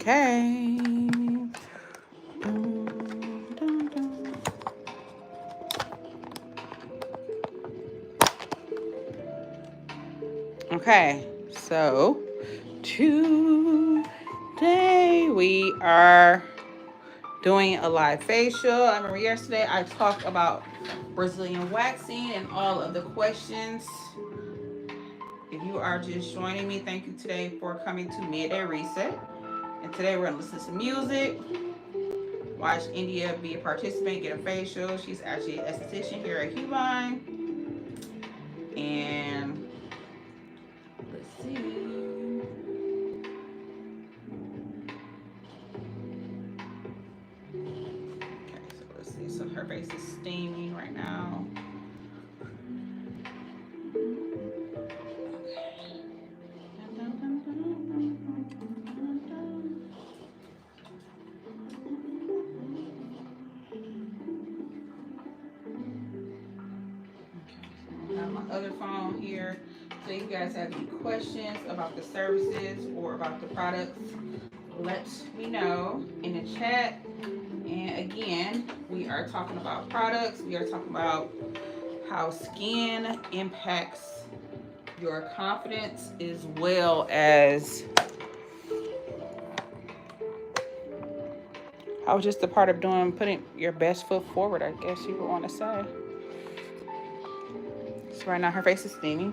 Okay. Okay, so today we are doing a live facial. I remember yesterday I talked about Brazilian waxing and all of the questions. If you are just joining me, thank you today for coming to Midday Reset. And today we're going to listen to some music, watch India be a participant, get a facial. She's actually an esthetician here at Hubine. And let's see. Okay, so let's see. So her face is steaming right now. I have my other phone here. So you guys have any questions about the services or about the products, let me know in the chat. And again, we are talking about products. We are talking about how skin impacts your confidence as well as how just a part of putting your best foot forward, I guess you would want to say. So right now her face is steaming.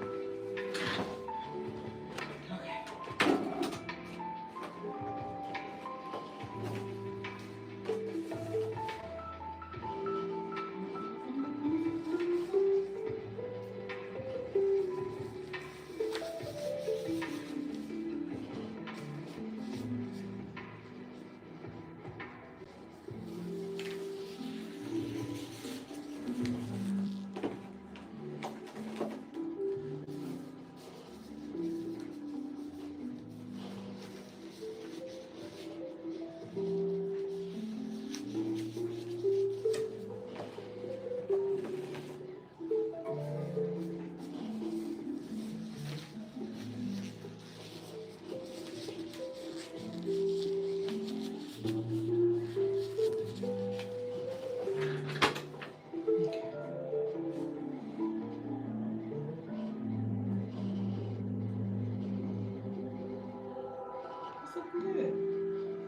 Good.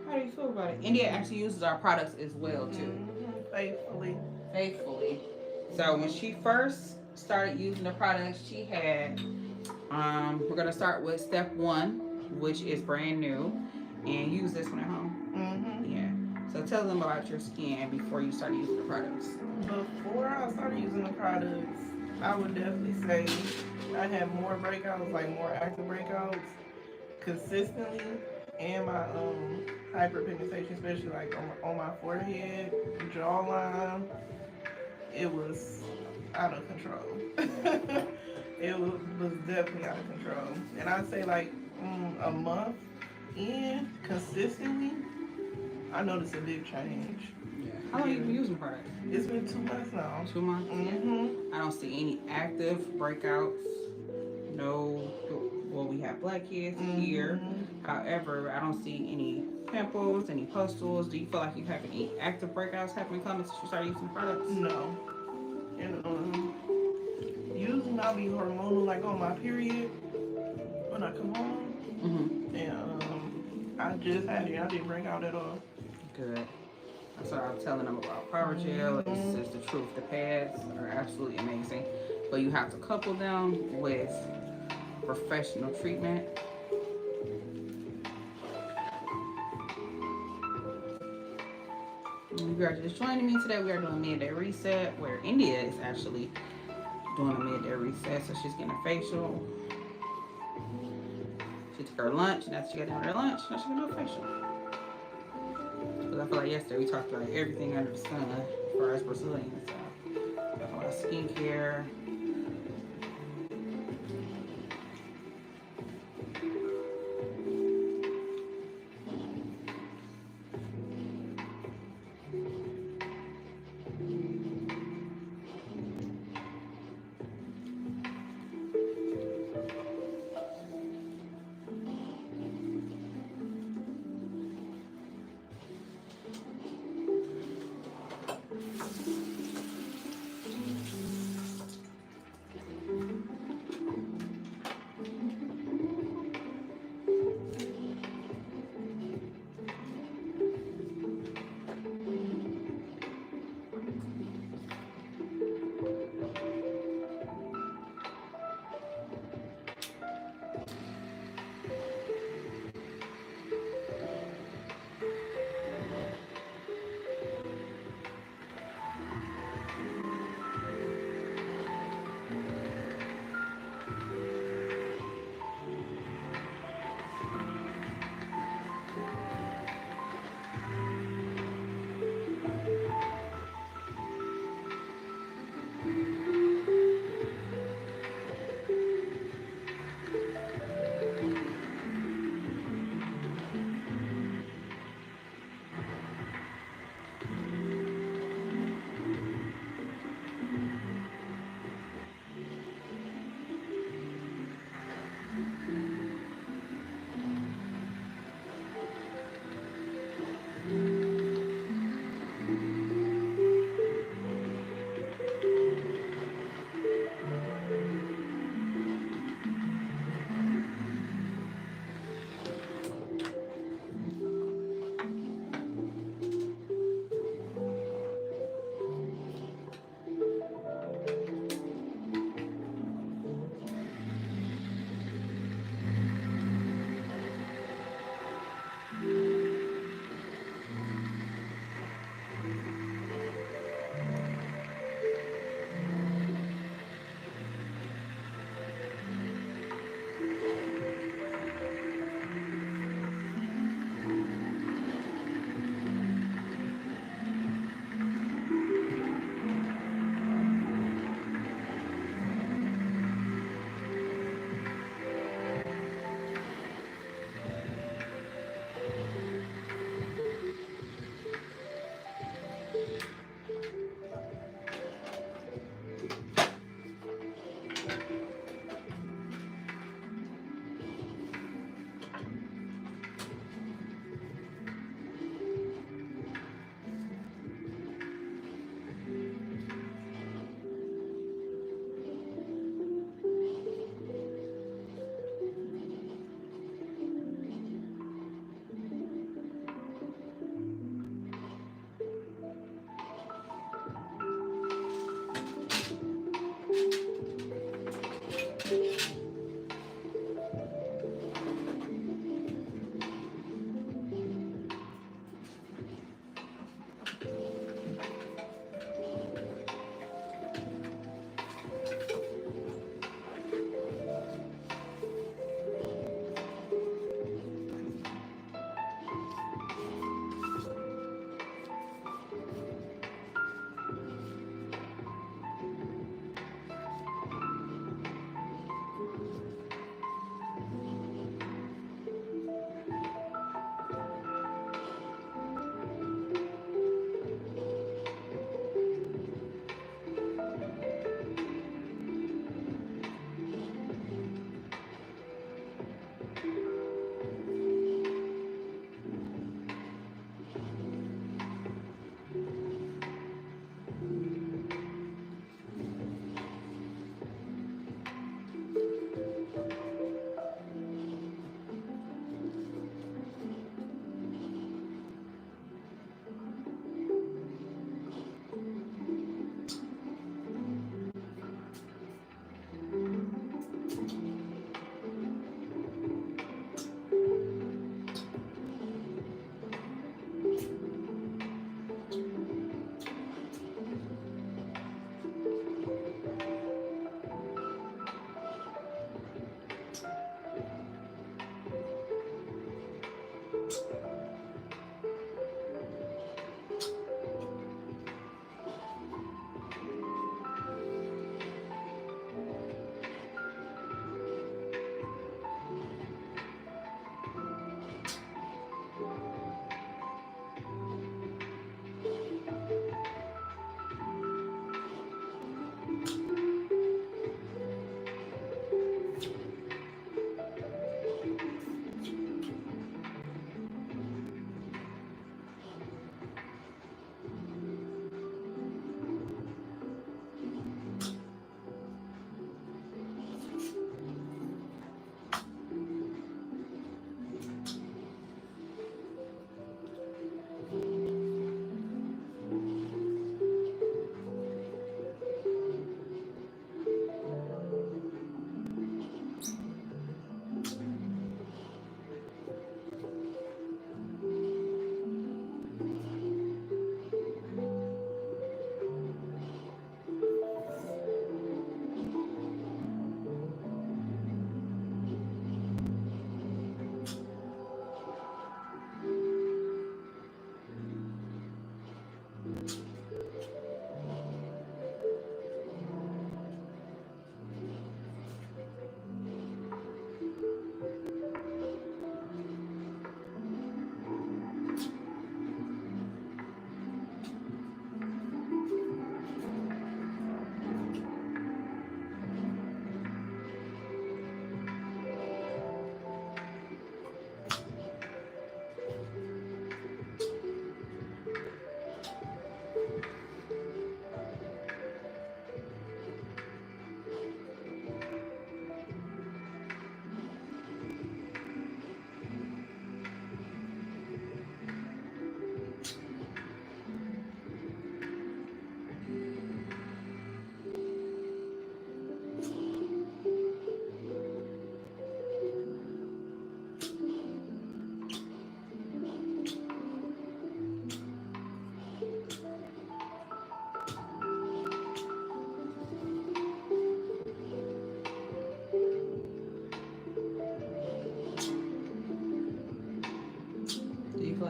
How do you feel about it? India actually uses our products as well too. Faithfully. So when she first started using the products, she had we're gonna start with step 1, which is brand new, and use this one at home. Yeah. So tell them about your skin before you started using the products. Before I started using the products, I would definitely say I had more breakouts, like more active breakouts, consistently, and my hyperpigmentation, especially like on my forehead, jawline, it was out of control. It was definitely out of control. And I'd say like a month in consistently, I noticed a big change. Yeah. How long have you been using products? It's been 2 months now. 2 months? I don't see any active breakouts. No, well, we have blackheads here. However, I don't see any pimples, any pustules. Do you feel like you have any active breakouts happening coming since you started using products? No. And usually I'll be hormonal like on my period when I come home. And I just had it. I didn't break out at all. Good. That's what I was telling them about Power Gel. This is the truth. The pads are absolutely amazing, but you have to couple them with professional treatment. If you are just joining me today, we are doing Midday Reset, where India is actually doing a midday reset. So she's getting a facial. She took her lunch, and after she got done with her lunch, now she's gonna do a facial. Because I feel like yesterday we talked about everything under the sun as far as Brazilians. Talking about skincare.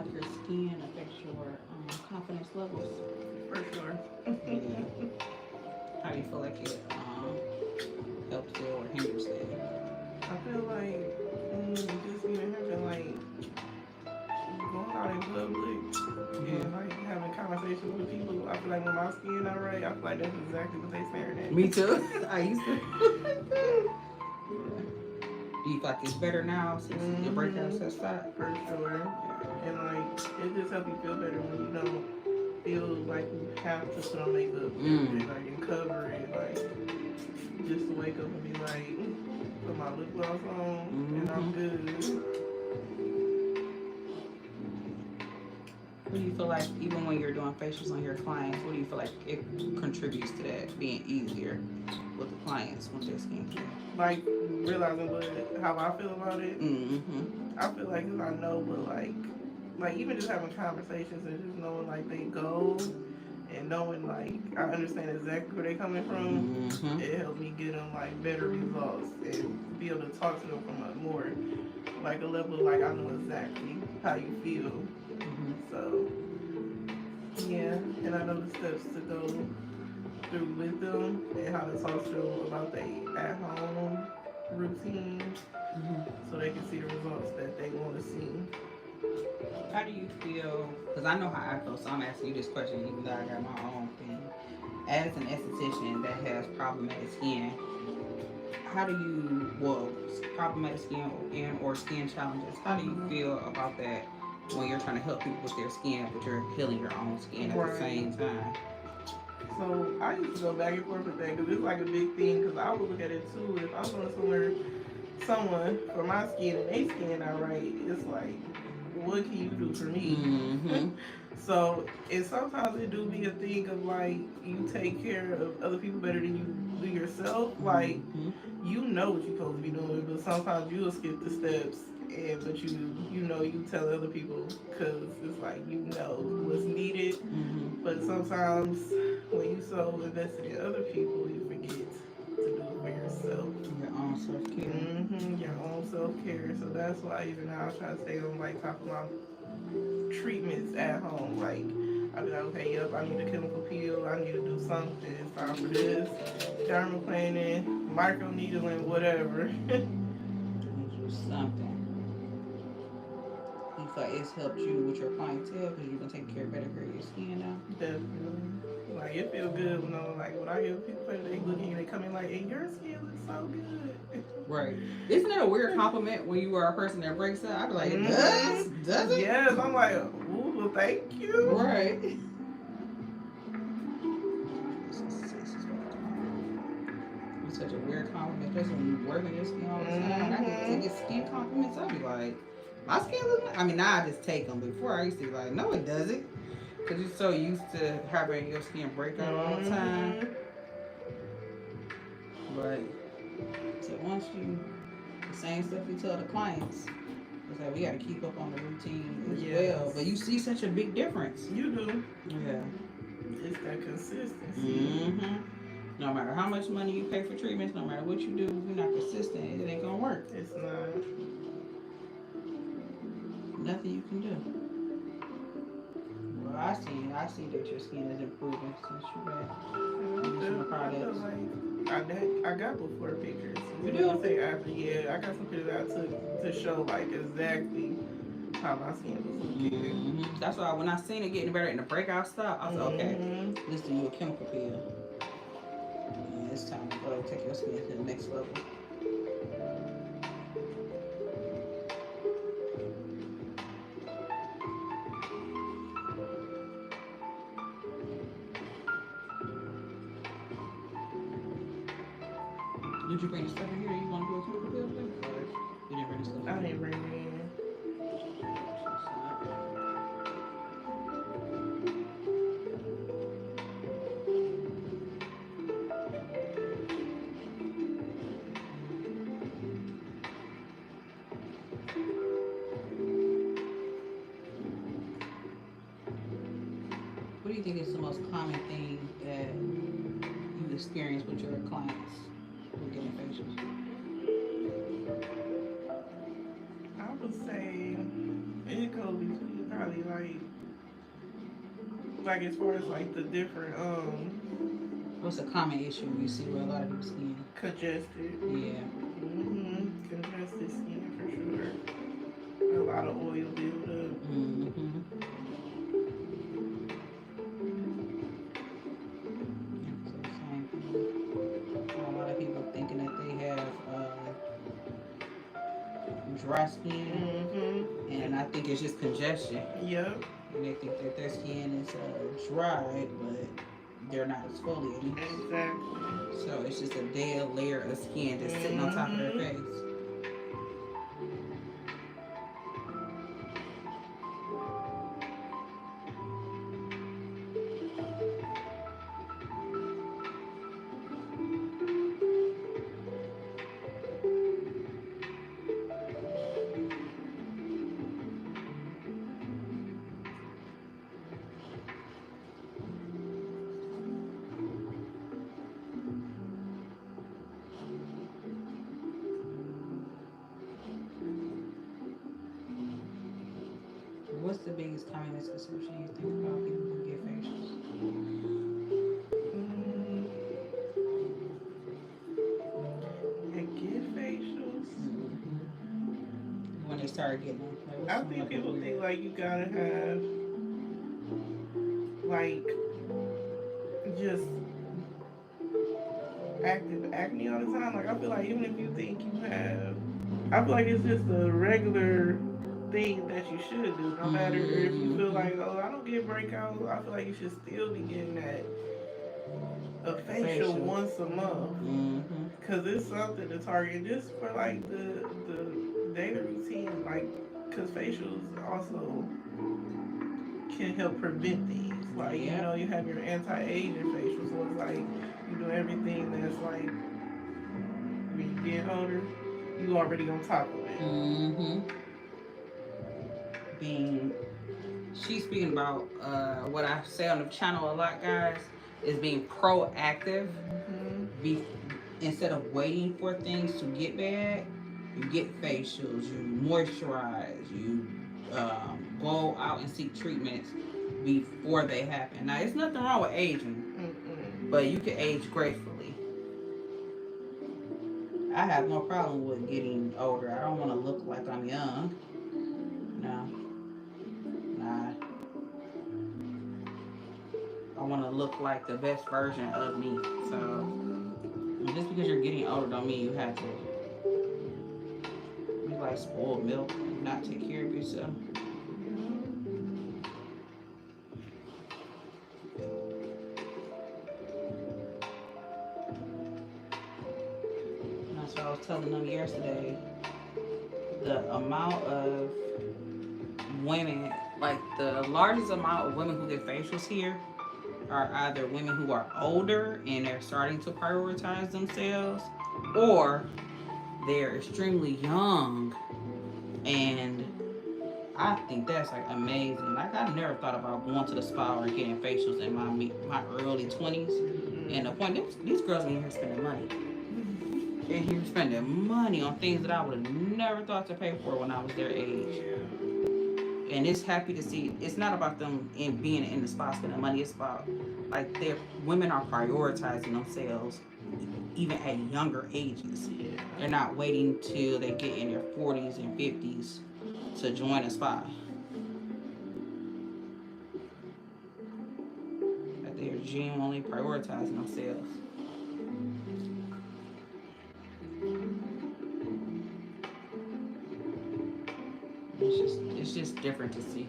like your skin affects your confidence levels? For sure. Yeah. How do you feel like it helps it or hinders it? I feel like just even having like going out in public and like having conversations with people. I feel like when my skin not right, I feel like that's exactly what they staring at. Me too. I used to. Do you feel like it's better now since your breakouts have stopped? For sure. And like it just helps you feel better when you don't feel like you have to put on makeup and like and cover it. Like just to wake up and be like, put my lip gloss on and I'm good. What do you feel like, even when you're doing facials on your clients, what do you feel like it contributes to that being easier with the clients with their skincare? Like realizing how I feel about it. I feel like if I know, but like even just having conversations and just knowing like they go and knowing like I understand exactly where they're coming from, it helped me get them like better results and be able to talk to them from a more like a level of like I know exactly how you feel. So yeah, and I know the steps to go through with them and how to talk to them about their at-home routines so they can see the results that they want to see. How do you feel? Because I know how I feel, so I'm asking you this question, even though I got my own thing. As an esthetician that has problematic skin, how do you, problematic skin and or skin challenges, how do you feel about that when you're trying to help people with their skin, but you're healing your own skin at the same time? So I used to go back and forth with that because it's like a big thing. Because I would look at it too. If I'm going someone for my skin and their skin not right, it's like, what can you do for me? So and sometimes it do be a thing of like you take care of other people better than you do yourself. Like you know what you're supposed to be doing, but sometimes you'll skip the steps. And but you tell other people because it's like you know what's needed. But sometimes when you so invested in other people, you forget to do it for yourself. Your own self-care. Your own self-care. So that's why even now I try to stay on like top of my treatments at home. Like I be like, okay, yep, I need a chemical peel. I need to do something. It's time for this. Dermaplaning, microneedling, whatever. Do something. You feel like it's helped you with your clientele because you've been taking better care of your skin now? Definitely. Like it feel good when I hear people say they looking and they come in like, hey, your skin looks so good. Right. Isn't that a weird compliment when you are a person that breaks out? I'd be like, it does it? Yes, I'm like, ooh, well, thank you. Right. It's such a weird compliment, especially when you work on your skin all the time. I get skin compliments. I'd be like, my skin looks nice. I mean, now I just take them. Before I used to be like, no, it doesn't. Because you're so used to having your skin break out all the time. But so once the same stuff you tell the clients, it's like we got to keep up on the routine as well. But you see such a big difference. You do. Yeah. It's that consistency. No matter how much money you pay for treatments, no matter what you do, if you're not consistent, it ain't gonna work. It's not. Nothing you can do. Well, I see that your skin is improving since you got using the products. I got before pictures. You do? I say after, yeah. I got some pictures I took to show like exactly how my skin was looking. That's why when I seen it getting better and the breakout stopped, I said, okay, let's do you a chemical peel. And it's time to go take your skin to the next level. Did you bring the stuff in here? You want to do a chemical peel today? Or you didn't bring the stuff in? I didn't bring it in. What do you think is the most common thing that you experience with your clients who are getting facials? I would say it goes between probably Like as far as like the different What's a common issue you see with a lot of people's skin? congested. Yeah. Congested skin for sure. A lot of oil buildup. So same thing. A lot of people thinking that they have dry skin, and I think it's just congestion. Yep. And they think that their skin is dry, but they're not exfoliating. Exactly. So it's just a dead layer of skin just sitting on top of their face. What's the biggest common misconception you think about people who get facials? And get facials. When they start getting them. I think people think like you gotta have like just active acne all the time. Like I feel like even if you think you have, I feel like it's just a regular thing that you should do. No matter if you feel like, oh, I don't get breakouts, I feel like you should still be getting that a facial once a month. Cause it's something to target just for like the daily routine. Like, cause facials also can help prevent things. Like you know, you have your anti-aging facial, so it's like you do everything that's like when you get older, you already on top of it. She's speaking about what I say on the channel a lot, guys, is being proactive. Instead of waiting for things to get bad, you get facials, you moisturize, you go out and seek treatments before they happen. Now, there's nothing wrong with aging, but you can age gracefully. I have no problem with getting older. I don't want to look like I'm young. No. Nah. I want to look like the best version of me. So, just because you're getting older don't mean you have to be like spoiled milk and not take care of yourself. And that's what I was telling them yesterday. The amount of women, like the largest amount of women who get facials here are either women who are older and they're starting to prioritize themselves, or they're extremely young. And I think that's like amazing. Like I never thought about going to the spa or getting facials in my early 20s. And the point, these girls in here spending money. They're here spending money on things that I would have never thought to pay for when I was their age. And it's happy to see. It's not about them being in the spa spending money. It's about like women are prioritizing themselves even at younger ages. They're not waiting till they get in their 40s and 50s to join a spa. Like they're genuinely prioritizing themselves. It's just different to see.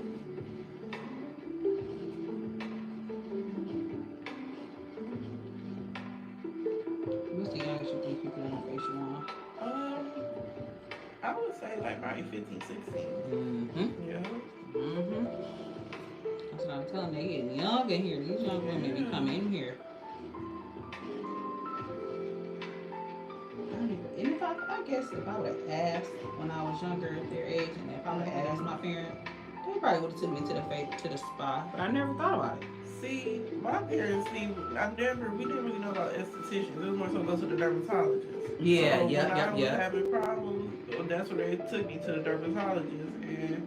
What's the youngest you think people on facial on? I would say like probably 15, 16. Yeah. That's what I'm telling you. They getting young in here. These young women be coming in here. And if I guess if I would have asked when I was younger at their age, and if I would have asked my parents, they probably would have took me to the spa. But I never thought about it. See, my parents, we didn't really know about estheticians. It was more so go to the dermatologist. Yeah, so when I was having problems, that's when they took me to the dermatologist, and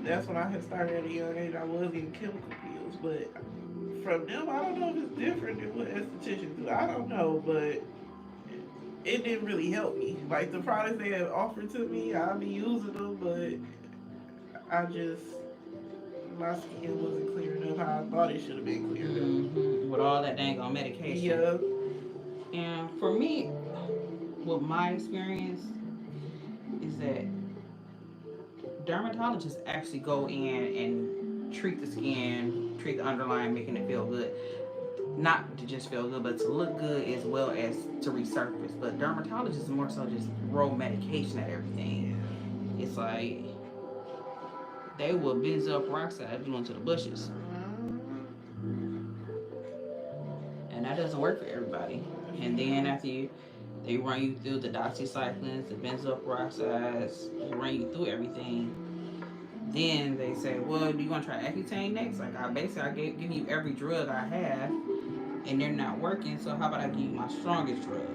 that's when I had started at a young age. I was getting chemical peels. but from them, I don't know if it's different than what estheticians do. I don't know, but it didn't really help me. Like the products they have offered to me, I'll be using them, but I just my skin wasn't clearing up how I thought it should have been cleared up. With all that dang on medication. Yeah. And for me, with my experience, is that dermatologists actually go in and treat the skin, treat the underlying, making it feel good. Not to just feel good, but to look good as well as to resurface. But dermatologists more so just throw medication at everything. It's like they will benzoyl peroxide you into the bushes, and that doesn't work for everybody. And then after they run you through the doxycyclines, the benzoyl peroxides, they run you through everything. Then they say, well, do you want to try Accutane next? Like I give you every drug I have, and they're not working. So how about I give you my strongest drug?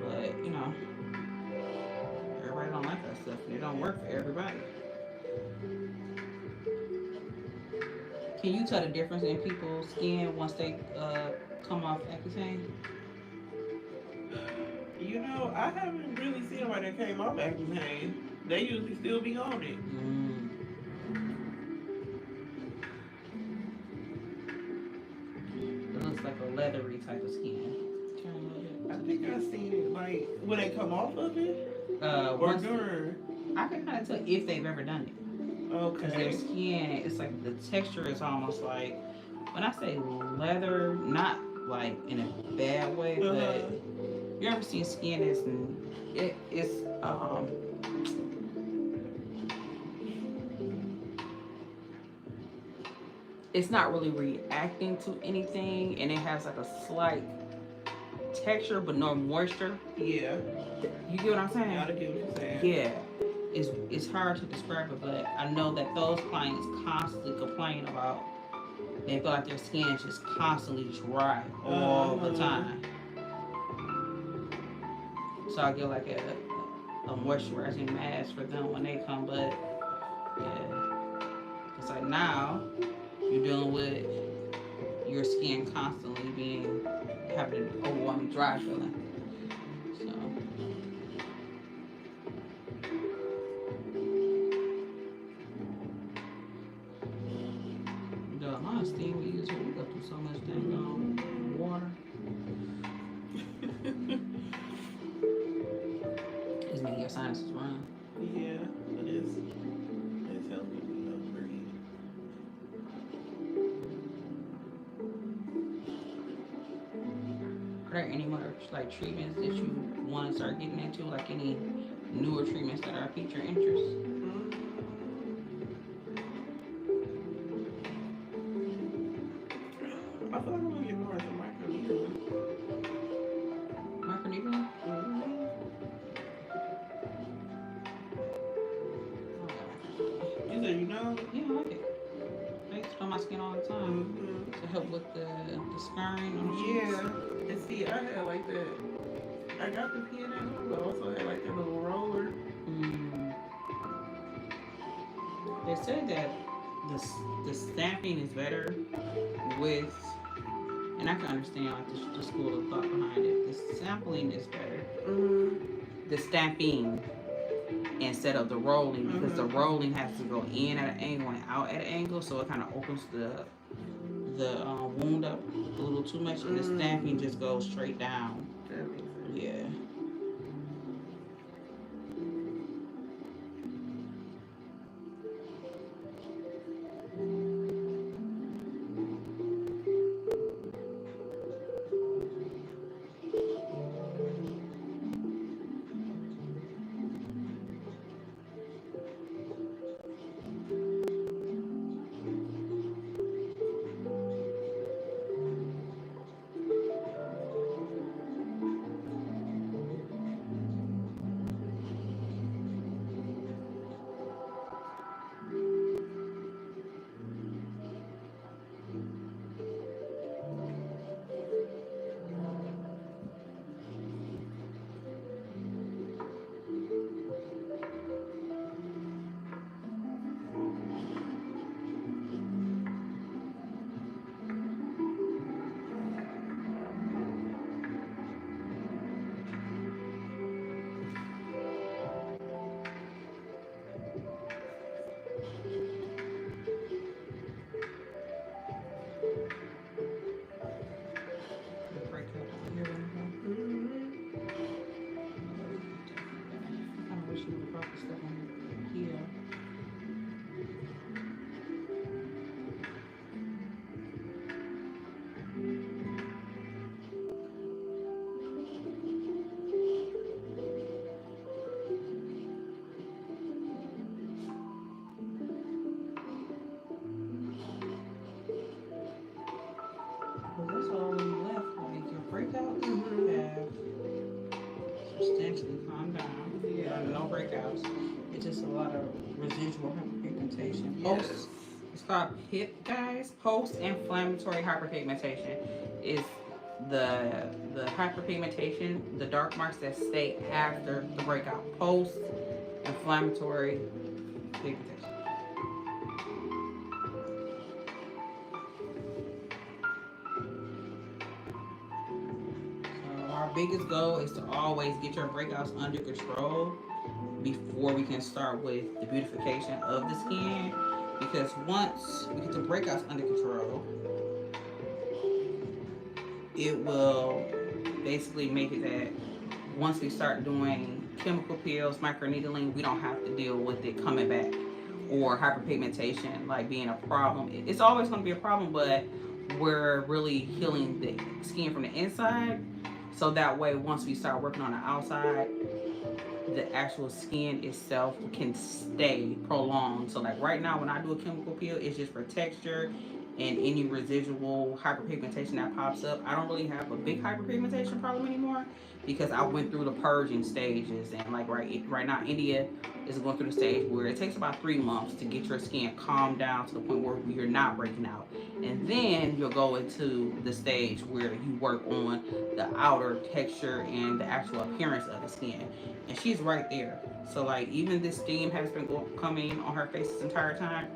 But everybody don't like that stuff. It don't work for everybody. Can you tell the difference in people's skin once they come off Accutane? I haven't really seen nobody that came off Accutane. They usually still be on it. It looks like a leathery type of skin. I think I've seen it like when they come off of it. Or during. I can kind of tell if they've ever done it. Okay. Because their skin, it's like the texture is almost like, when I say leather, not like in a bad way, but you ever seen skin it's not really reacting to anything, and it has like a slight texture but no moisture. Yeah. You get what I'm saying? I get what you're saying. Yeah. It's hard to describe it, but I know that those clients constantly complain about they feel like their skin is just constantly dry all the time. So I get like a moisturizing mask for them when they come, but yeah. It's like now you're dealing with your skin constantly having an overwhelming dry feeling. So the amount of steam we use, we go through so much dang water. It's making your sinuses run. Yeah, it is. It's helping me breathe. Are there any more treatments that you want to start getting into? Like any newer treatments that are piqued your interest? I thought I was going to get more into microneedling. Microneedling? You said you know? Yeah, I like it. I use it on my skin all the time to help with the scarring on the cheeks. Yeah. And see, I had like that. I got the PNA, but also had like that little roller. They said that the stamping is better with, and I can understand like the school of thought behind it. The sampling is better. The stamping instead of the rolling, because the rolling has to go in at an angle and out at an angle, so it kind of opens the wound up a little too much, and the stamping just goes straight down. Yeah. wish you would have brought the stuff on here. Well, that's all we left. Like your breakouts, you have substantially calmed down. Yeah, no breakouts. It's just a lot of residual hyperpigmentation. Post, it's called PIP, guys. Post-inflammatory hyperpigmentation is the hyperpigmentation, the dark marks that stay after the breakout. Post-inflammatory pigmentation. Our biggest goal is to always get your breakouts under control before we can start with the beautification of the skin, because once we get the breakouts under control, it will basically make it that once we start doing chemical peels, microneedling, we don't have to deal with it coming back or hyperpigmentation like being a problem. It's always going to be a problem, but we're really healing the skin from the inside. So that way, once we start working on the outside, the actual skin itself can stay prolonged. So like right now, when I do a chemical peel, it's just for texture and any residual hyperpigmentation that pops up. I don't really have a big hyperpigmentation problem anymore because I went through the purging stages. And like right now, India is going through the stage where it takes about 3 months to get your skin calmed down to the point where you're not breaking out. And then you'll go into the stage where you work on the outer texture and the actual appearance of the skin. And she's right there. So like even this steam has been coming on her face this entire time.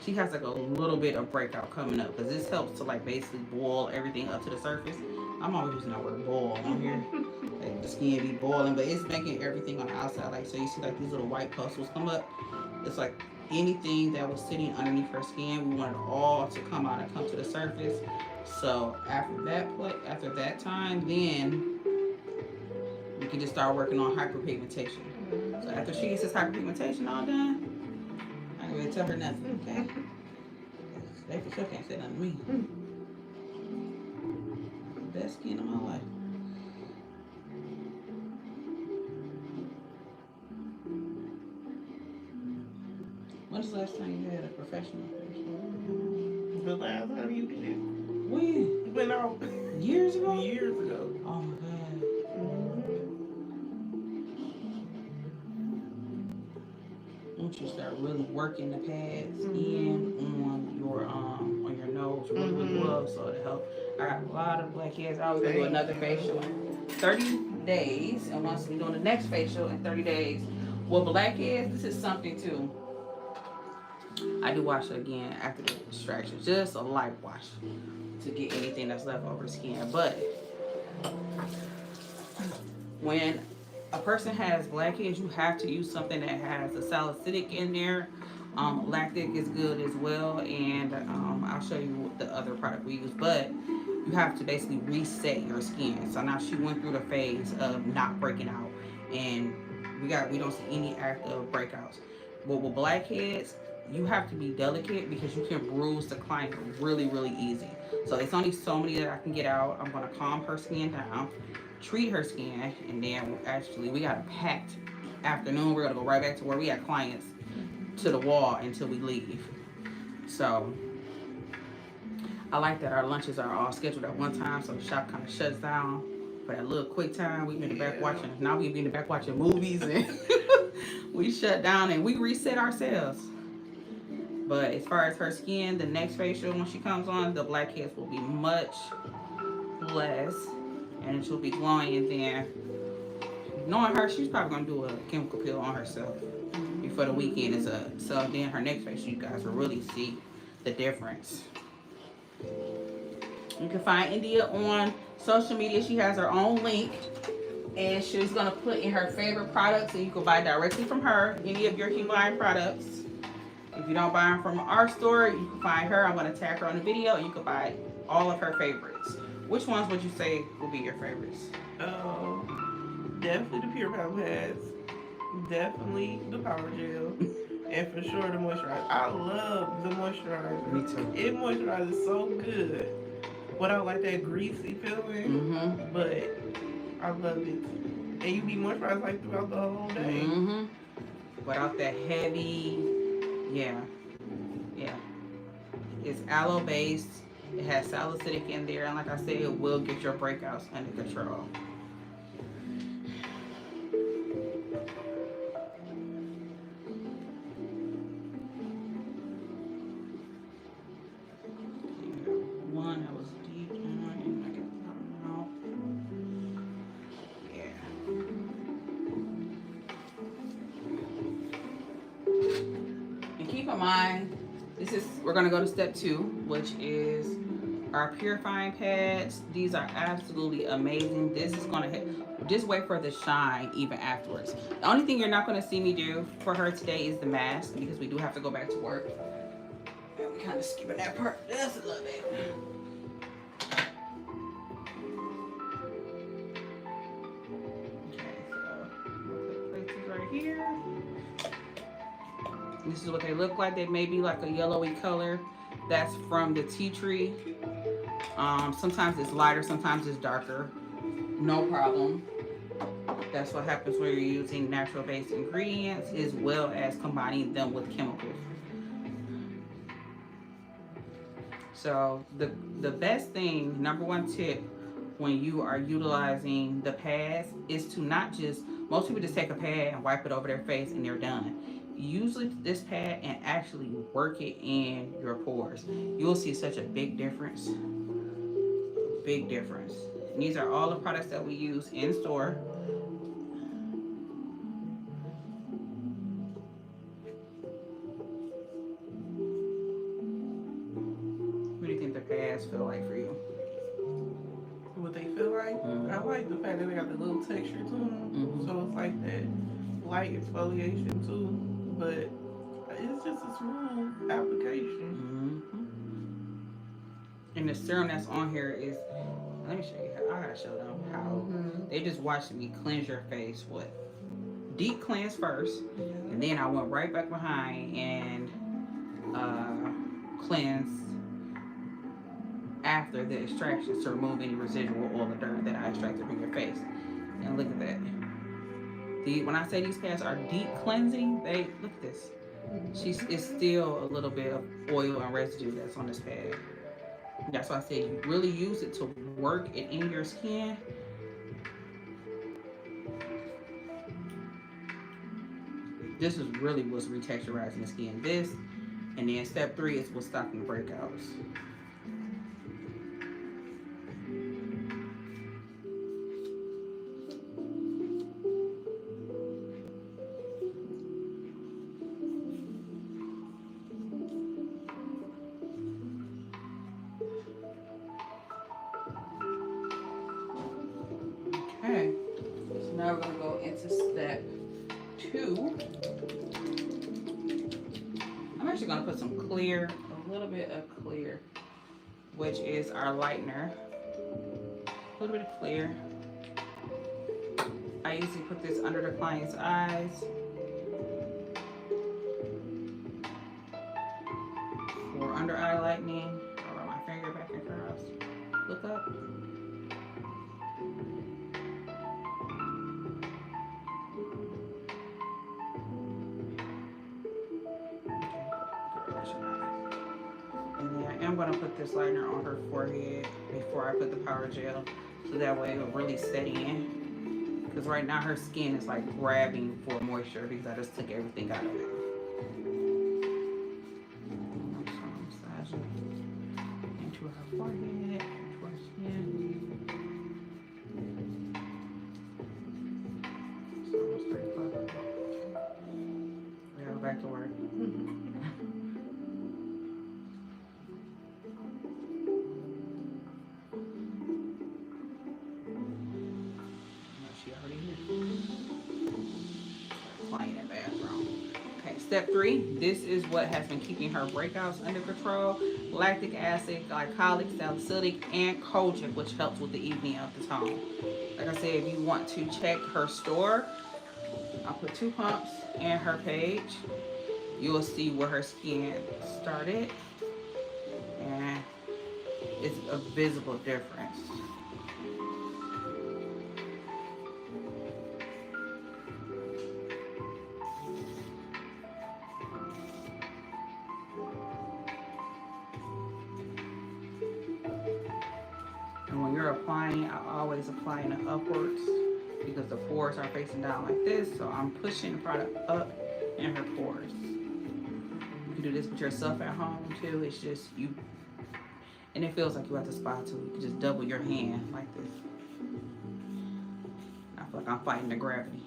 She has like a little bit of breakout coming up because this helps to like basically boil everything up to the surface. I'm always using that word boil on here. Like the skin be boiling, but it's making everything on the outside. Like so you see like these little white pustules come up. It's like anything that was sitting underneath her skin, we want it all to come out and come to the surface. So after that time, then we can just start working on hyperpigmentation. So after she gets this hyperpigmentation all done, I ain't really tell her nothing, okay? They for sure can't say nothing to me. Best skin of my life. When's the last time you had a professional facial? The last time you did it. When? When I Years ago? Years ago. Oh my god. Once you start really working the pads in on your nose really well, so to help. I got a lot of blackheads. I was gonna do another facial in 30 days, and once we're doing the next facial in 30 days. Well, blackheads, this is something too. I do wash it again after the extraction, just a light wash to get anything that's left over skin. But when a person has blackheads, you have to use something that has a salicylic in there. Lactic is good as well, and I'll show you the other product we use. But you have to basically reset your skin. So now she went through the phase of not breaking out, and we don't see any active breakouts. But with blackheads, you have to be delicate because you can bruise the client really, really easy. So it's only so many that I can get out. I'm gonna calm her skin down, treat her skin, and then actually we got a packed afternoon. We're gonna go right back to where we had clients to the wall until we leave. So I like that our lunches are all scheduled at one time, so the shop kind of shuts down for that little quick time. We be in the back watching. Now we be in the back watching movies, and we shut down and we reset ourselves. But as far as her skin, the next facial when she comes on, the blackheads will be much less, and she'll be glowing. And then, knowing her, she's probably gonna do a chemical peel on herself before the weekend is up. So then her next facial, you guys will really see the difference. You can find India on social media. She has her own link, and she's gonna put in her favorite products, and you can buy directly from her any of your Humane products. If you don't buy them from our store, you can find her. I'm gonna tag her on the video, and you can buy all of her favorites. Which ones would you say will be your favorites? Definitely the Pure Powder pads. Definitely the power gel. And for sure the moisturizer. I love the moisturizer. Me too. It moisturizes so good without like that greasy feeling. Mm-hmm. But I love it. And you be moisturized like throughout the whole day. Mm-hmm. Without that heavy, yeah, yeah. It's aloe based. It has salicylic in there, and like I said, it will get your breakouts under control. One that was deep and I got out. Yeah. And keep in mind, we're gonna go to step 2, which is our purifying pads. These are absolutely amazing. This is gonna just wait for the shine even afterwards. The only thing you're not gonna see me do for her today is the mask, because we do have to go back to work. And we kind of skipping that part just a little bit. Okay, so put places right here. This is what they look like. They may be like a yellowy color. That's from the tea tree. Sometimes it's lighter, sometimes it's darker. No problem. That's what happens when you're using natural based ingredients as well as combining them with chemicals. So the best thing, number one tip when you are utilizing the pads is to not just, most people just take a pad and wipe it over their face and they're done. Usually this pad and actually work it in your pores. You'll see such a big difference. Big difference. And these are all the products that we use in store. What do you think the pads feel like for you? What they feel like? I like the fact that they got the little texture to them. So it's like that light exfoliation too. But it's just a smooth application. And the serum that's on here is, let me show you how, I gotta show them how they just watched me cleanse your face with deep cleanse first, and then I went right back behind and cleanse after the extractions to remove any residual oil or dirt that I extracted from your face. And look at that. When I say these pads are deep cleansing, they look at this. It's still a little bit of oil and residue that's on this pad. That's why I say you really use it to work it in your skin. This is really what's retexturizing the skin. This, and then step 3 is what's stopping the breakouts. Okay, so now we're going to go into step 2. I'm actually going to put some clear, a little bit of clear, which is our lightener. A little bit of clear. I usually put this under the client's eyes for under eye lightening. I'll run my finger back and across. Look up. I'm going to put this liner on her forehead before I put the power gel, so that way it'll really set in, because right now her skin is like grabbing for moisture because I just took everything out of it. So I'm massaging into her forehead, into her skin. So almost 3 o'clock. We gotta go back to work. Step 3, this is what has been keeping her breakouts under control. Lactic acid, glycolic, salicylic, and kojic, which helps with the evening of the tone. Like I said, if you want to check her store, I'll with 2 pumps and her page, you will see where her skin started, and it's a visible difference. And when you're applying, I always apply it upwards because the pores are facing down like this. So I'm pushing the product up in her pores. You can do this with yourself at home too. It's just you, and it feels like you have to spot too. You can just double your hand like this. I feel like I'm fighting the gravity.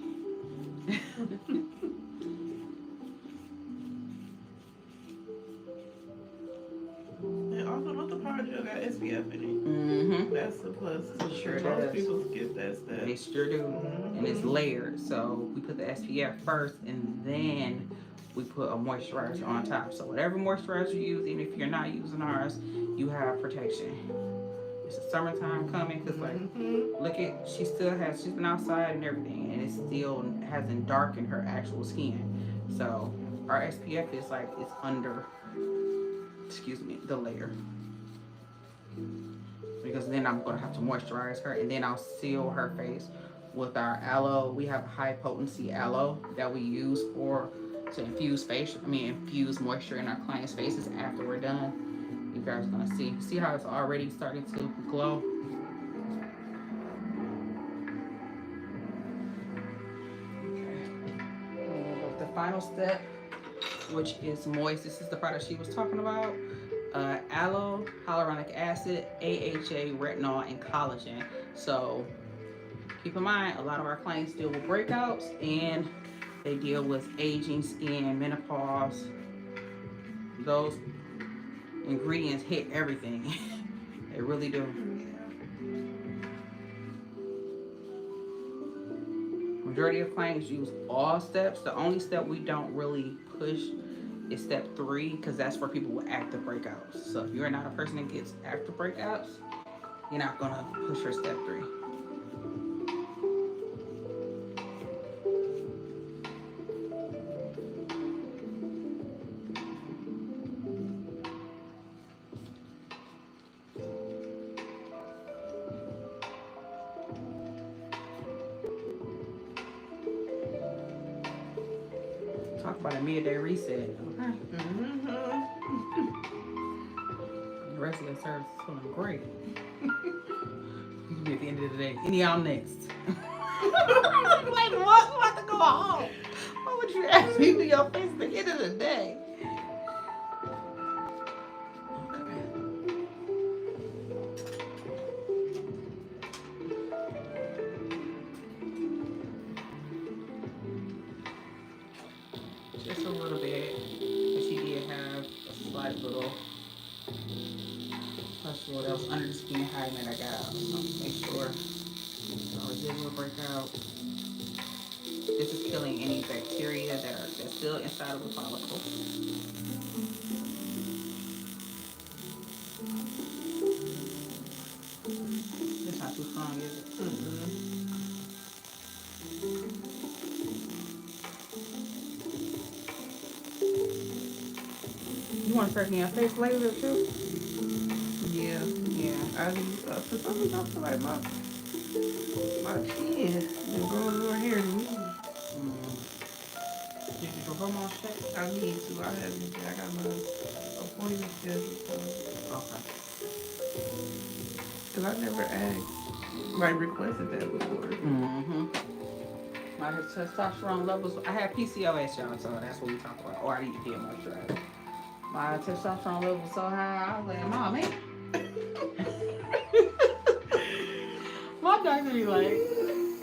And also, don't the power gel got SPF in it? Mm-hmm. That's a plus. It sure Most does. people skip that step. They sure do. And it's layered. So we put the SPF first, and then we put a moisturizer on top. So whatever moisturizer you use, even if you're not using ours, you have protection. It's the summertime coming, because like, look at, she's been outside and everything, and it still hasn't darkened her actual skin. So our SPF is like, it's under, excuse me, the layer. Because then I'm gonna have to moisturize her, and then I'll seal her face with our aloe. We have high potency aloe that we use to infuse moisture in our clients' faces after we're done. You guys are gonna see how it's already starting to glow. Okay. The final step, which is moist. This is the product she was talking about. Aloe, hyaluronic acid, AHA, retinol, and collagen. So keep in mind, a lot of our clients deal with breakouts, and they deal with aging skin, menopause. Those ingredients hit everything. They really do. Majority of clients use all steps. The only step we don't really push is step 3, because that's for people with active breakouts. So if you're not a person that gets active breakouts, you're not gonna push for step 3. Talk about a midday reset. Okay. The rest of the service is feeling great. At the end of the day, any y'all next? Like what? I'm about to go home. Why would you ask me to do your face at the end of the day? Just a little bit, but she did have a slight little pustule that was under the skin hymen I got out. So make sure no residual breakout. This is killing any bacteria that's still inside of the follicle. It's not too strong, is it? You want to start getting your face laser too? Yeah. I need for some reason I feel like my chin been growing more hair than me. Did you do hormone check? I need to. I haven't. I got my appointment scheduled. So. Okay. Cause I never asked, like requested that before. My testosterone levels. I had PCOS, y'all, so that's what we talk about. Or I need to be a moisturizer. My testosterone level was so high, I was like, Mom, man. My doctor be like,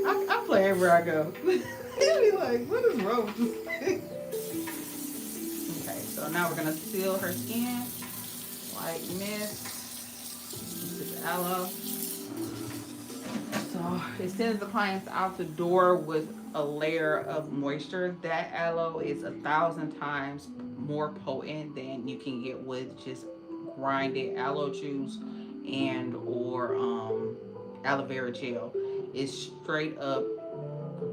I play everywhere I go. He'll be like, what is wrong with this thing? Okay, so now we're gonna seal her skin like this. This is aloe. So it sends the clients out the door with a layer of moisture. That aloe is 1,000 times more potent than you can get with just grinded aloe juice and or aloe vera gel. It's straight up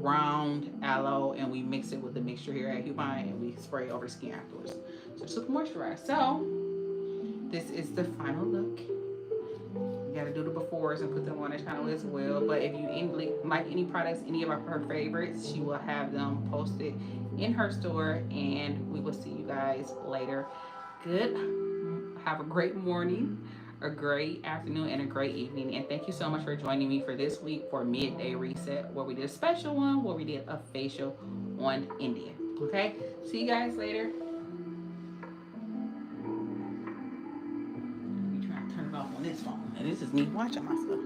ground aloe, and we mix it with the mixture here at Humine, and we spray over skin afterwards. So just look moisturized. So this is the final look. You gotta do the befores and put them on the channel as well. But if you like any products, any of her favorites, she will have them posted in her store, and we will see you guys later. Good. Have a great morning, a great afternoon, and a great evening. And thank you so much for joining me for this week for Midday Reset, where we did a special one, where we did a facial on India. Okay? See you guys later. Turn it off on this phone, and this is me watching myself.